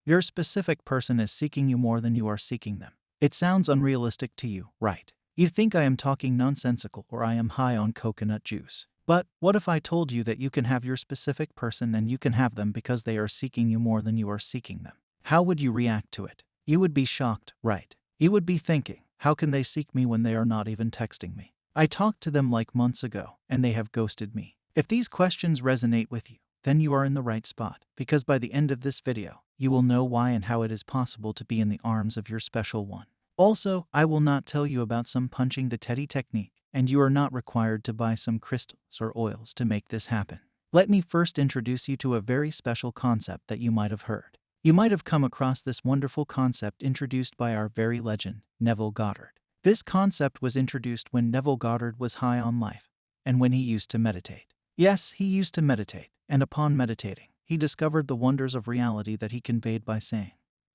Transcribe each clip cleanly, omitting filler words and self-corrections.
Your specific person is seeking you more than you are seeking them. It sounds unrealistic to you, right? You think I am talking nonsensical or I am high on coconut juice. But what if I told you that you can have your specific person and you can have them because they are seeking you more than you are seeking them? How would you react to it? You would be shocked, right? You would be thinking, how can they seek me when they are not even texting me? I talked to them like months ago, and they have ghosted me. If these questions resonate with you, then you are in the right spot, because by the end of this video, you will know why and how it is possible to be in the arms of your special one. Also, I will not tell you about some punching the teddy technique, and you are not required to buy some crystals or oils to make this happen. Let me first introduce you to a very special concept that you might have heard. You might have come across this wonderful concept introduced by our very legend, Neville Goddard. This concept was introduced when Neville Goddard was high on life, and when he used to meditate. Yes, he used to meditate, and upon meditating, he discovered the wonders of reality that he conveyed by saying,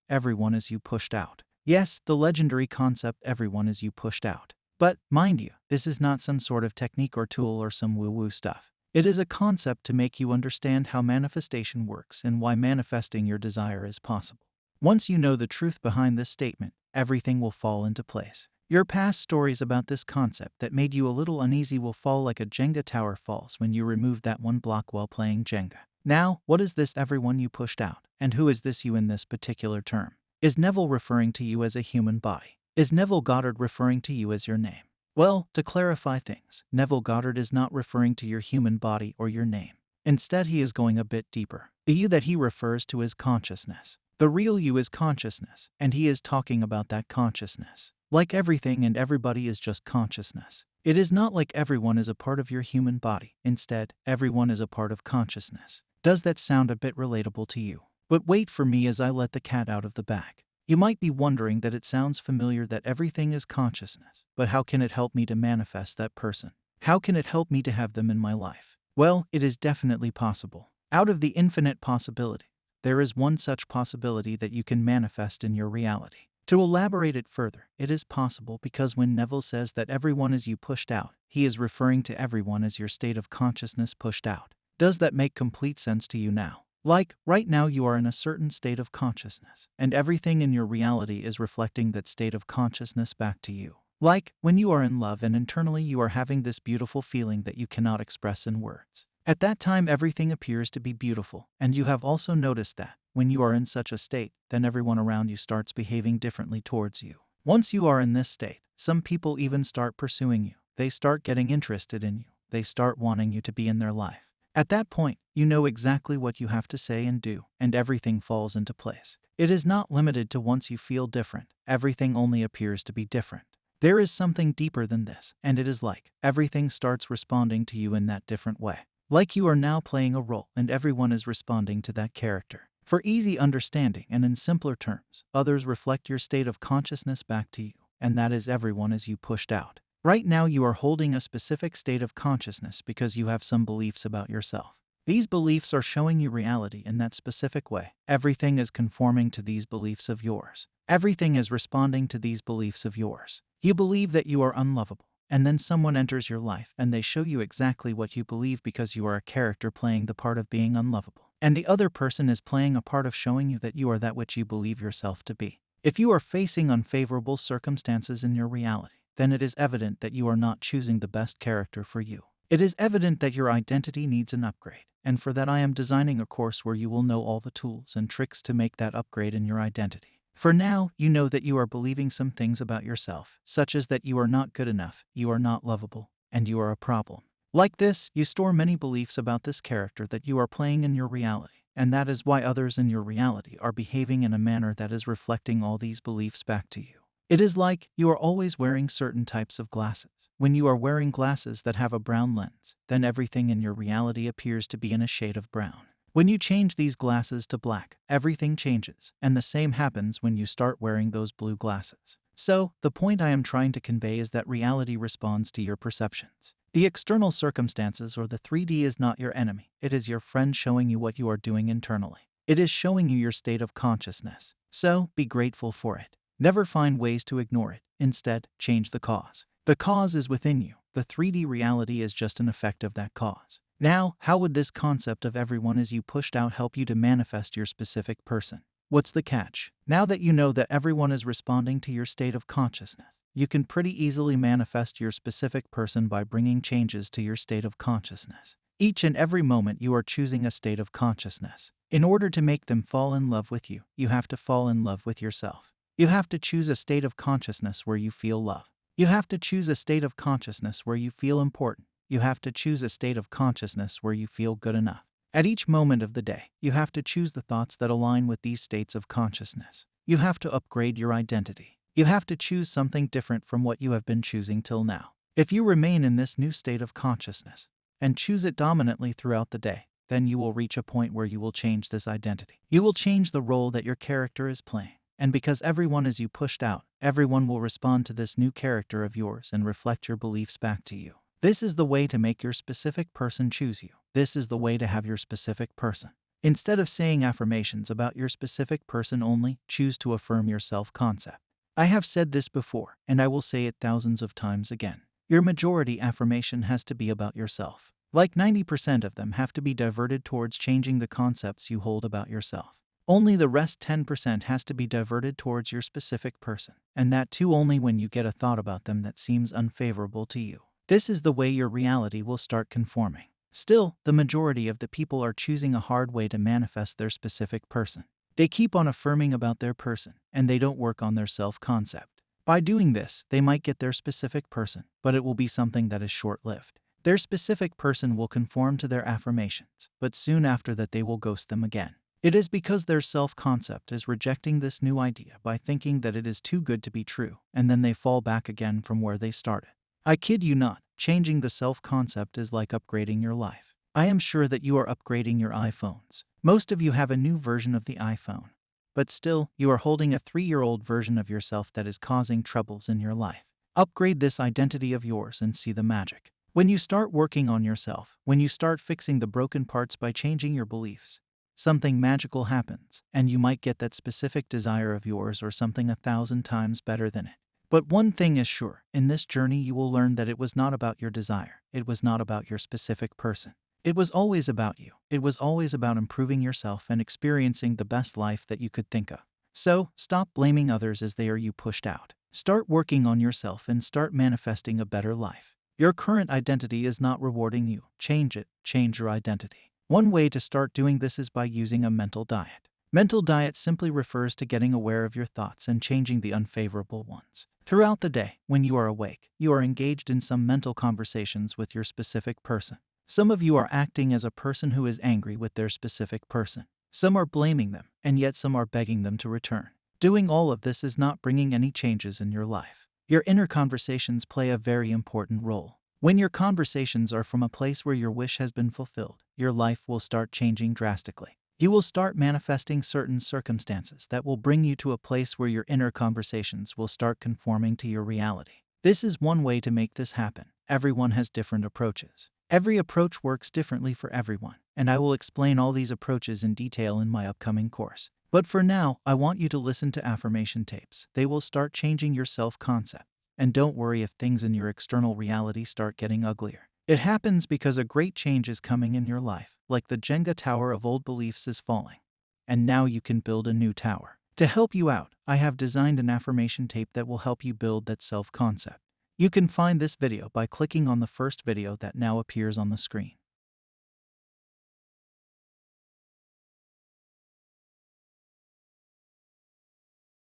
"Everyone is you pushed out." Yes, the legendary concept, everyone is you pushed out. But, mind you, this is not some sort of technique or tool or some woo-woo stuff. It is a concept to make you understand how manifestation works and why manifesting your desire is possible. Once you know the truth behind this statement, everything will fall into place. Your past stories about this concept that made you a little uneasy will fall like a Jenga tower falls when you remove that one block while playing Jenga. Now, what is this everyone you pushed out, and who is this you in this particular term? Is Neville referring to you as a human body? Is Neville Goddard referring to you as your name? Well, to clarify things, Neville Goddard is not referring to your human body or your name. Instead, he is going a bit deeper. The you that he refers to is consciousness. The real you is consciousness, and he is talking about that consciousness. Like everything and everybody is just consciousness. It is not like everyone is a part of your human body. Instead, everyone is a part of consciousness. Does that sound a bit relatable to you? But wait for me as I let the cat out of the bag. You might be wondering that it sounds familiar that everything is consciousness, but how can it help me to manifest that person? How can it help me to have them in my life? Well, it is definitely possible. Out of the infinite possibility, there is one such possibility that you can manifest in your reality. To elaborate it further, it is possible because when Neville says that everyone is you pushed out, he is referring to everyone as your state of consciousness pushed out. Does that make complete sense to you now? Like, right now you are in a certain state of consciousness, and everything in your reality is reflecting that state of consciousness back to you. Like, when you are in love and internally you are having this beautiful feeling that you cannot express in words. At that time everything appears to be beautiful, and you have also noticed that, when you are in such a state, then everyone around you starts behaving differently towards you. Once you are in this state, some people even start pursuing you. They start getting interested in you. They start wanting you to be in their life. At that point, you know exactly what you have to say and do, and everything falls into place. It is not limited to once you feel different. Everything only appears to be different. There is something deeper than this, and it is like everything starts responding to you in that different way. Like you are now playing a role and everyone is responding to that character. For easy understanding and in simpler terms, others reflect your state of consciousness back to you, and that is everyone as you pushed out. Right now you are holding a specific state of consciousness because you have some beliefs about yourself. These beliefs are showing you reality in that specific way. Everything is conforming to these beliefs of yours. Everything is responding to these beliefs of yours. You believe that you are unlovable, and then someone enters your life and they show you exactly what you believe because you are a character playing the part of being unlovable. And the other person is playing a part of showing you that you are that which you believe yourself to be. If you are facing unfavorable circumstances in your reality, then it is evident that you are not choosing the best character for you. It is evident that your identity needs an upgrade, and for that I am designing a course where you will know all the tools and tricks to make that upgrade in your identity. For now, you know that you are believing some things about yourself, such as that you are not good enough, you are not lovable, and you are a problem. Like this, you store many beliefs about this character that you are playing in your reality, and that is why others in your reality are behaving in a manner that is reflecting all these beliefs back to you. It is like you are always wearing certain types of glasses. When you are wearing glasses that have a brown lens, then everything in your reality appears to be in a shade of brown. When you change these glasses to black, everything changes, and the same happens when you start wearing those blue glasses. So, the point I am trying to convey is that reality responds to your perceptions. The external circumstances or the 3D is not your enemy. It is your friend showing you what you are doing internally. It is showing you your state of consciousness. So, be grateful for it. Never find ways to ignore it. Instead, change the cause. The cause is within you. The 3D reality is just an effect of that cause. Now, how would this concept of everyone as you pushed out help you to manifest your specific person? What's the catch? Now that you know that everyone is responding to your state of consciousness, you can pretty easily manifest your specific person by bringing changes to your state of consciousness. Each and every moment you are choosing a state of consciousness. In order to make them fall in love with you, you have to fall in love with yourself. You have to choose a state of consciousness where you feel love. You have to choose a state of consciousness where you feel important. You have to choose a state of consciousness where you feel good enough. At each moment of the day, you have to choose the thoughts that align with these states of consciousness. You have to upgrade your identity. You have to choose something different from what you have been choosing till now. If you remain in this new state of consciousness and choose it dominantly throughout the day, then you will reach a point where you will change this identity. You will change the role that your character is playing. And because everyone is you pushed out, everyone will respond to this new character of yours and reflect your beliefs back to you. This is the way to make your specific person choose you. This is the way to have your specific person. Instead of saying affirmations about your specific person only, choose to affirm your self-concept. I have said this before, and I will say it thousands of times again. Your majority affirmation has to be about yourself. Like 90% of them have to be diverted towards changing the concepts you hold about yourself. Only the rest 10% has to be diverted towards your specific person, and that too only when you get a thought about them that seems unfavorable to you. This is the way your reality will start conforming. Still, the majority of the people are choosing a hard way to manifest their specific person. They keep on affirming about their person, and they don't work on their self-concept. By doing this, they might get their specific person, but it will be something that is short-lived. Their specific person will conform to their affirmations, but soon after that they will ghost them again. It is because their self-concept is rejecting this new idea by thinking that it is too good to be true, and then they fall back again from where they started. I kid you not, changing the self-concept is like upgrading your life. I am sure that you are upgrading your iPhones. Most of you have a new version of the iPhone. But still, you are holding a 3-year-old version of yourself that is causing troubles in your life. Upgrade this identity of yours and see the magic. When you start working on yourself, when you start fixing the broken parts by changing your beliefs, something magical happens, and you might get that specific desire of yours or something 1,000 times better than it. But one thing is sure, in this journey you will learn that it was not about your desire. It was not about your specific person. It was always about you. It was always about improving yourself and experiencing the best life that you could think of. So, stop blaming others as they are you pushed out. Start working on yourself and start manifesting a better life. Your current identity is not rewarding you. Change it. Change your identity. One way to start doing this is by using a mental diet. Mental diet simply refers to getting aware of your thoughts and changing the unfavorable ones. Throughout the day, when you are awake, you are engaged in some mental conversations with your specific person. Some of you are acting as a person who is angry with their specific person. Some are blaming them, and yet some are begging them to return. Doing all of this is not bringing any changes in your life. Your inner conversations play a very important role. When your conversations are from a place where your wish has been fulfilled, your life will start changing drastically. You will start manifesting certain circumstances that will bring you to a place where your inner conversations will start conforming to your reality. This is one way to make this happen. Everyone has different approaches. Every approach works differently for everyone, and I will explain all these approaches in detail in my upcoming course. But for now, I want you to listen to affirmation tapes. They will start changing your self-concept. And don't worry if things in your external reality start getting uglier. It happens because a great change is coming in your life, like the Jenga tower of old beliefs is falling. And now you can build a new tower. To help you out, I have designed an affirmation tape that will help you build that self-concept. You can find this video by clicking on the first video that now appears on the screen.